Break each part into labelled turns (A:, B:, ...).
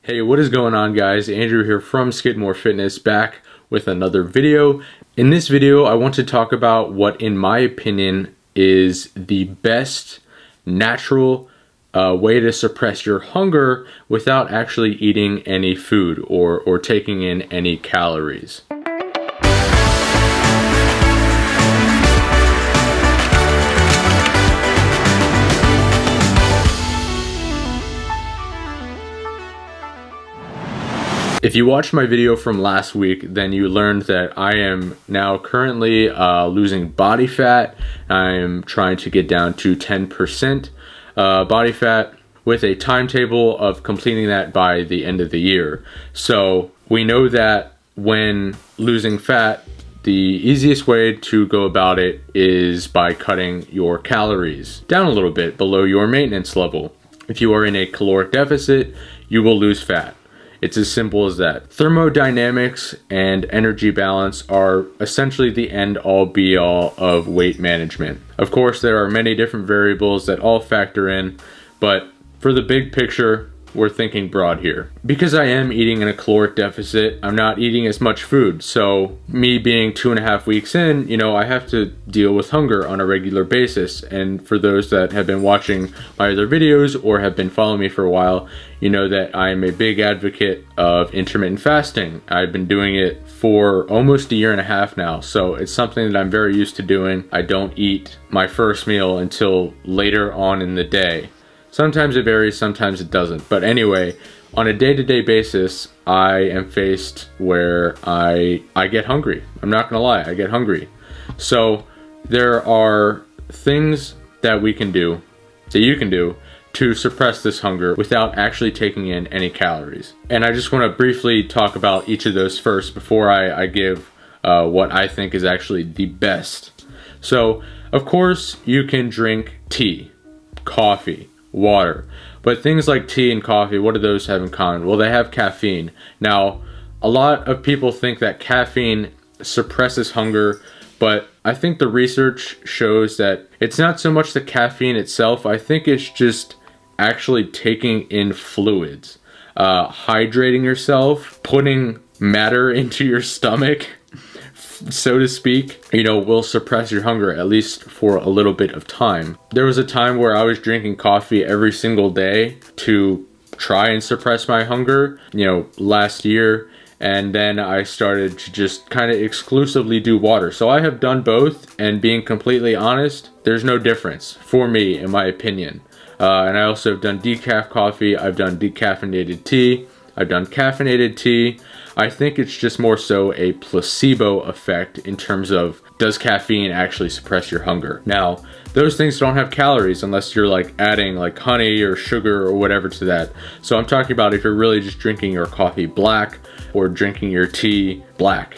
A: Hey, what is going on, guys? Andrew here from Skidmore Fitness, back with another video. In this video, I want to talk about what, in my opinion, is the best natural way to suppress your hunger without actually eating any food or taking in any calories. If you watched my video from last week, then you learned that I am now currently losing body fat. I am trying to get down to 10% body fat with a timetable of completing that by the end of the year. So we know that when losing fat, the easiest way to go about it is by cutting your calories down a little bit below your maintenance level. If you are in a caloric deficit, you will lose fat. It's as simple as that. Thermodynamics and energy balance are essentially the end-all be-all of weight management. Of course, there are many different variables that all factor in, but for the big picture, we're thinking broad here. Because I am eating in a caloric deficit, I'm not eating as much food. So me being 2.5 weeks in, you know, I have to deal with hunger on a regular basis. And for those that have been watching my other videos or have been following me for a while, you know that I'm a big advocate of intermittent fasting. I've been doing it for almost 1.5 years now. So it's something that I'm very used to doing. I don't eat my first meal until later on in the day. Sometimes it varies, sometimes it doesn't. But anyway, on a day-to-day basis, I am faced where I get hungry. I'm not gonna lie, I get hungry. So there are things that we can do, that you can do, to suppress this hunger without actually taking in any calories. And I just wanna briefly talk about each of those first before I give what I think is actually the best. So, of course, you can drink tea, coffee, water, but things like tea and coffee, what do those have in common? Well, they have caffeine. Now, a lot of people think that caffeine suppresses hunger, but I think the research shows that it's not so much the caffeine itself. I think it's just actually taking in fluids, hydrating yourself, putting matter into your stomach, so to speak, you know, will suppress your hunger, at least for a little bit of time. There was a time where I was drinking coffee every single day to try and suppress my hunger, you know, last year, and then I started to just kind of exclusively do water. So I have done both, and being completely honest, there's no difference for me, in my opinion. And I also have done decaf coffee, I've done decaffeinated tea, I've done caffeinated tea. I think it's just more so a placebo effect in terms of, does caffeine actually suppress your hunger? Now, those things don't have calories unless you're like adding like honey or sugar or whatever to that. So I'm talking about if you're really just drinking your coffee black or drinking your tea black,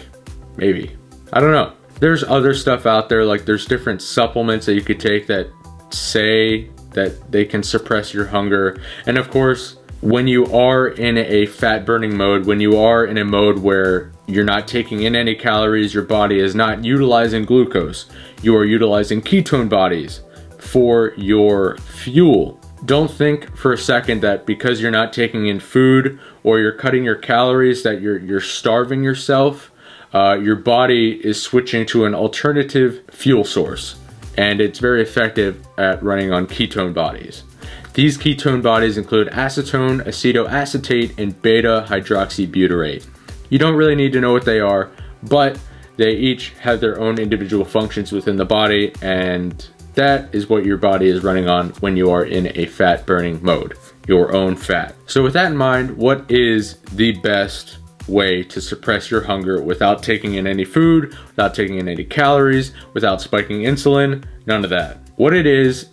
A: maybe. I don't know. There's other stuff out there, like there's different supplements that you could take that say that they can suppress your hunger. And of course, when you are in a fat burning mode, when you are in a mode where you're not taking in any calories, your body is not utilizing glucose, you are utilizing ketone bodies for your fuel. Don't think for a second that because you're not taking in food or you're cutting your calories that you're starving yourself. Your body is switching to an alternative fuel source, and it's very effective at running on ketone bodies. These ketone bodies include acetone, acetoacetate, and beta-hydroxybutyrate. You don't really need to know what they are, but they each have their own individual functions within the body, and that is what your body is running on when you are in a fat burning mode, your own fat. So with that in mind, what is the best way to suppress your hunger without taking in any food, without taking in any calories, without spiking insulin? None of that. What it is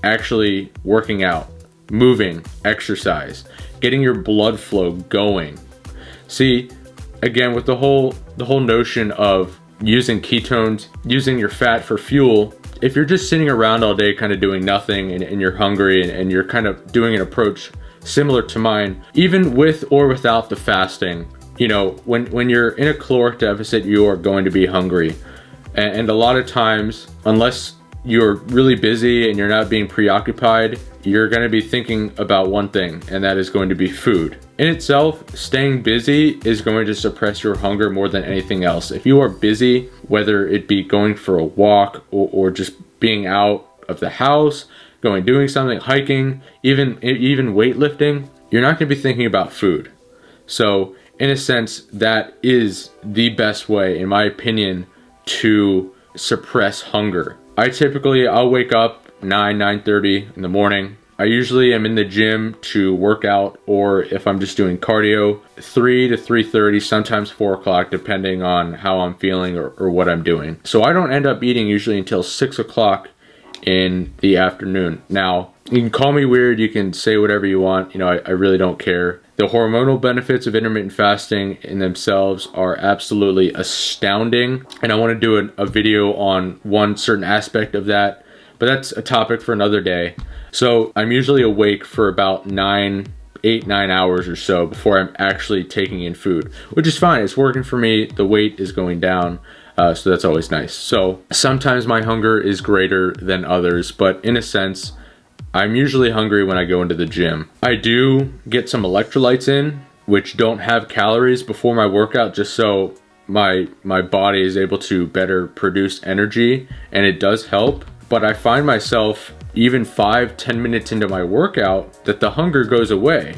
A: actually working out, moving, exercise, getting your blood flow going. See, again, with the whole notion of using ketones, using your fat for fuel, if you're just sitting around all day kind of doing nothing and you're hungry and you're kind of doing an approach similar to mine, even with or without the fasting, you know, when you're in a caloric deficit, you are going to be hungry. And a lot of times, unless you're really busy and you're not being preoccupied, you're going to be thinking about one thing, and that is going to be food. in itself, staying busy is going to suppress your hunger more than anything else. If you are busy, whether it be going for a walk or just being out of the house, doing something, hiking, even weightlifting, you're not going to be thinking about food. So in a sense, that is the best way, in my opinion, to suppress hunger. I'll wake up 9:30 in the morning. I usually am in the gym to work out, or if I'm just doing cardio, 3 to 3:30, sometimes 4 o'clock, depending on how I'm feeling or what I'm doing. So I don't end up eating usually until 6 o'clock in the afternoon. Now, you can call me weird, you can say whatever you want, you know, I really don't care. The hormonal benefits of intermittent fasting in themselves are absolutely astounding, and I want to do a video on one certain aspect of that, but that's a topic for another day. So I'm usually awake for about 8, 9 hours or so before I'm actually taking in food, which is fine. It's working for me. The weight is going down, so that's always nice. So sometimes my hunger is greater than others, but in a sense, I'm usually hungry when I go into the gym. I do get some electrolytes in, which don't have calories before my workout, just so my body is able to better produce energy, and it does help. But I find myself, even 5-10 minutes into my workout, that the hunger goes away,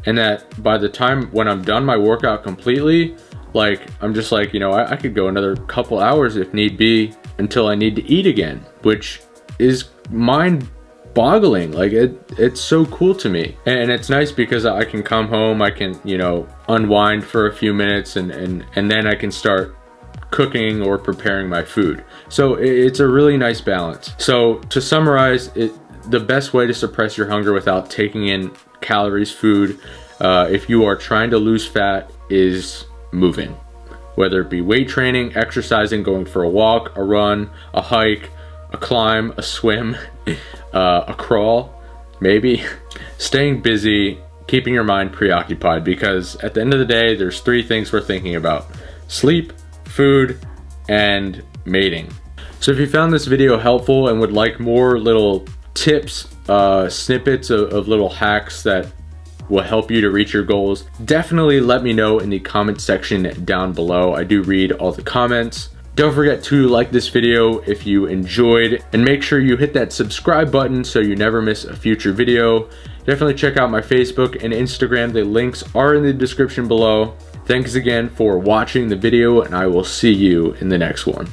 A: and that by the time when I'm done my workout completely, like, I'm just like, you know, I could go another couple hours if need be until I need to eat again, which is mind-boggling. Like, it's so cool to me, and it's nice because I can come home, I can, you know, unwind for a few minutes, and then I can start cooking or preparing my food. So it's a really nice balance. So to summarize, the best way to suppress your hunger without taking in calories, food, if you are trying to lose fat, is moving. Whether it be weight training, exercising, going for a walk, a run, a hike, a climb, a swim, a crawl, maybe. Staying busy, keeping your mind preoccupied, because at the end of the day, there's 3 things we're thinking about: sleep, food, and mating. So if you found this video helpful and would like more little tips, snippets of little hacks that will help you to reach your goals, definitely let me know in the comment section down below. I do read all the comments. Don't forget to like this video if you enjoyed, and make sure you hit that subscribe button so you never miss a future video. Definitely check out my Facebook and Instagram. The links are in the description below. Thanks again for watching the video, and I will see you in the next one.